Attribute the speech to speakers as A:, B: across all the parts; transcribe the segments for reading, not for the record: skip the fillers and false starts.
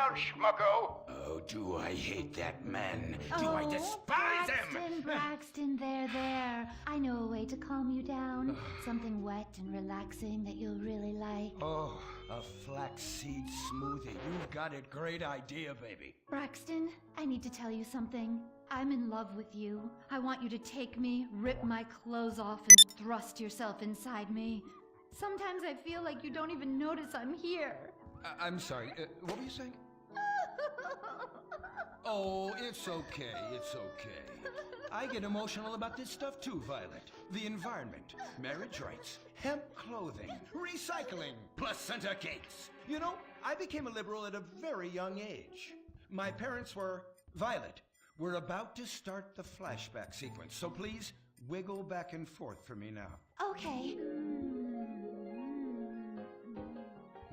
A: around, schmucko.
B: Oh, do I hate that man. Do I despise him.
C: Braxton, there. I know a way to calm you down. Something wet and relaxing that you'll really like.
B: Oh, a flaxseed smoothie. You've got it. Great idea, baby.
C: Braxton, I need to tell you something. I'm in love with you. I want you to take me, rip my clothes off, and thrust yourself inside me. Sometimes I feel like you don't even notice I'm here.
B: I'm sorry. What were you saying? Oh, it's okay. It's okay. I get emotional about this stuff too, Violet. The environment, marriage rights, hemp clothing, recycling, placenta cakes. You know, I became a liberal at a very young age. My parents were... Violet, we're about to start the flashback sequence, so please wiggle back and forth for me now.
C: Okay.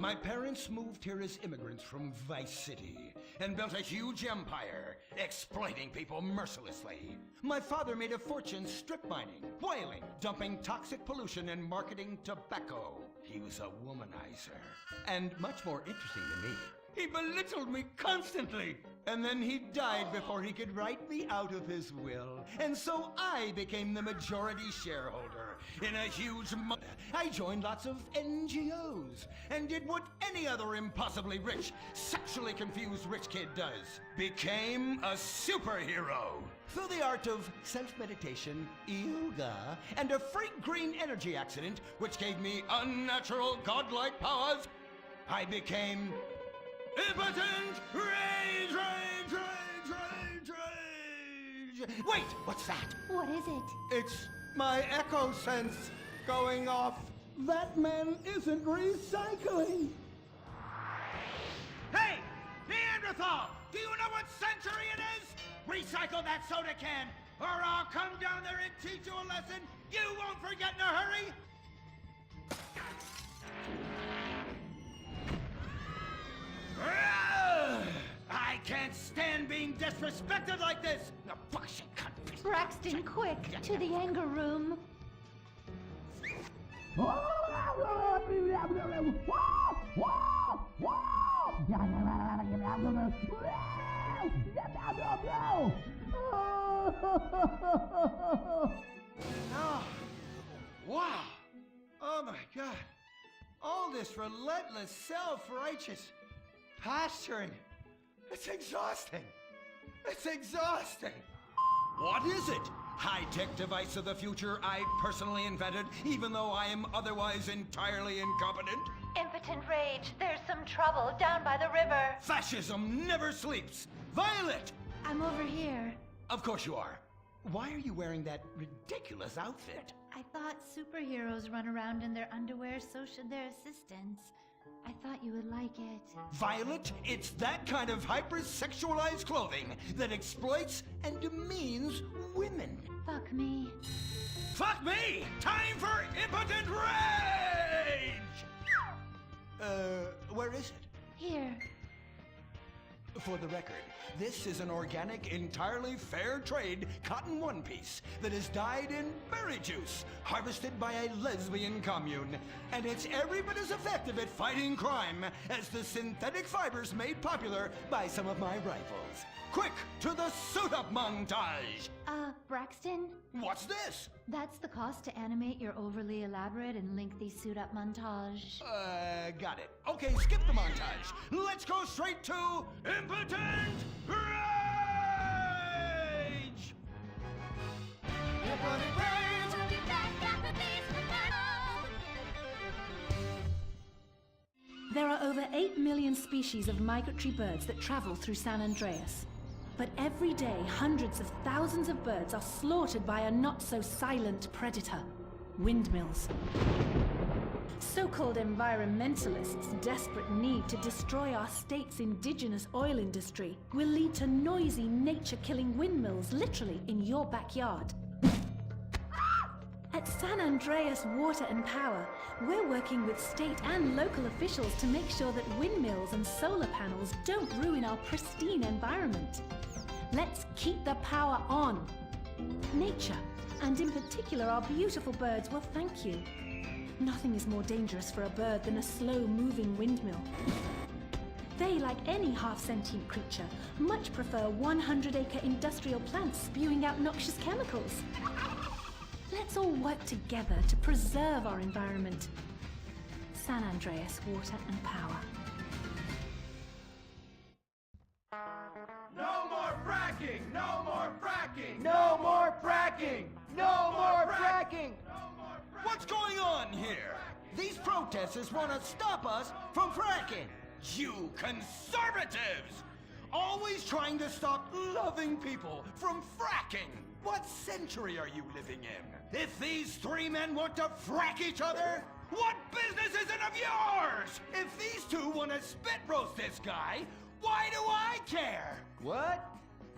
B: My parents moved here as immigrants from Vice City and built a huge empire, exploiting people mercilessly. My father made a fortune strip mining, whaling, dumping toxic pollution, and marketing tobacco. He was a womanizer. And much more interesting than me, he belittled me constantly. And then he died before he could write me out of his will. And so I became the majority shareholder in a huge I joined lots of NGOs and did what any other impossibly rich, sexually confused rich kid does. Became a superhero. Through the art of self-meditation, yoga, and a freak green energy accident, which gave me unnatural godlike powers, I became... impotent rage! Wait, what's that?
C: What is it?
B: It's my echo sense going off. That man isn't recycling. Hey, Neanderthal! Do you know what century it is? Recycle that soda can, or I'll come down there and teach you a lesson you won't forget in a hurry. I can't stand being disrespected like this! The bullshit cunt.
C: Braxton, quick, to the anger room.
B: Oh, wow! Oh my God! All this relentless, self-righteous posturing. It's exhausting. It's exhausting. What is it? High-tech device of the future I personally invented, even though I am otherwise entirely incompetent?
C: Impotent rage. There's some trouble down by the river.
B: Fascism never sleeps. Violet!
C: I'm over here.
B: Of course you are. Why are you wearing that ridiculous outfit?
C: I thought superheroes run around in their underwear, so should their assistants. I thought you would like it.
B: Violet, it's that kind of hypersexualized clothing that exploits and demeans women.
C: Fuck me.
B: Fuck me! Time for impotent rage! Where is it?
C: Here.
B: For the record, this is an organic, entirely fair trade cotton one piece that is dyed in berry juice, harvested by a lesbian commune. And it's every bit as effective at fighting crime as the synthetic fibers made popular by some of my rivals. Quick, to the suit-up montage!
C: Braxton?
B: What's this?
C: That's the cost to animate your overly elaborate and lengthy suit-up montage.
B: Got it. Okay, skip the montage. Let's go straight to impotent rage! Impotent rage!
D: We'll be back after these commercials.
E: There are over 8 million species of migratory birds that travel through San Andreas. But every day, hundreds of thousands of birds are slaughtered by a not-so-silent predator, windmills. So-called environmentalists' desperate need to destroy our state's indigenous oil industry will lead to noisy, nature-killing windmills literally in your backyard. At San Andreas Water and Power, we're working with state and local officials to make sure that windmills and solar panels don't ruin our pristine environment. Let's keep the power on. Nature, and in particular our beautiful birds, will thank you. Nothing is more dangerous for a bird than a slow-moving windmill. They, like any half-sentient creature, much prefer 100-acre industrial plants spewing out noxious chemicals. Let's all work together to preserve our environment. San Andreas, water and power.
A: No more fracking! No more fracking! No more fracking! No more fracking!
B: What's going on here? These protesters want to stop us from fracking. You conservatives! Always trying to stop loving people from fracking. What century are you living in? If these three men want to frack each other, what business is it of yours? If these two want to spit roast this guy, why do I care?
A: What?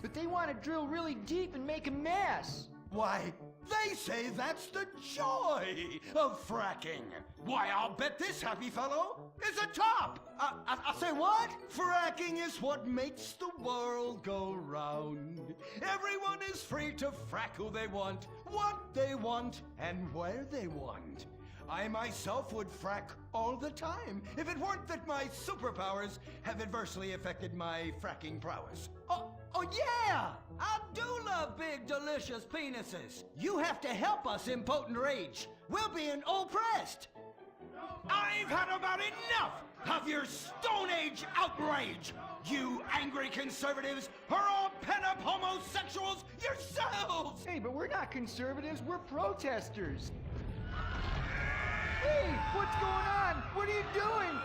A: But they want to drill really deep and make a mess.
B: Why, they say that's the joy of fracking. Why, I'll bet this happy fellow is a top. I say what? Fracking is what makes the world go round. Everyone is free to frack who they want, what they want, and where they want. I myself would frack all the time if it weren't that my superpowers have adversely affected my fracking prowess. Oh yeah! I do love big, delicious penises. You have to help us, impotent rage. We're being oppressed. I've had about enough of your Stone Age outrage. You angry conservatives are all pent-up homosexuals yourselves!
A: Hey, but we're not conservatives, we're protesters. Hey, what's going on? What are you doing?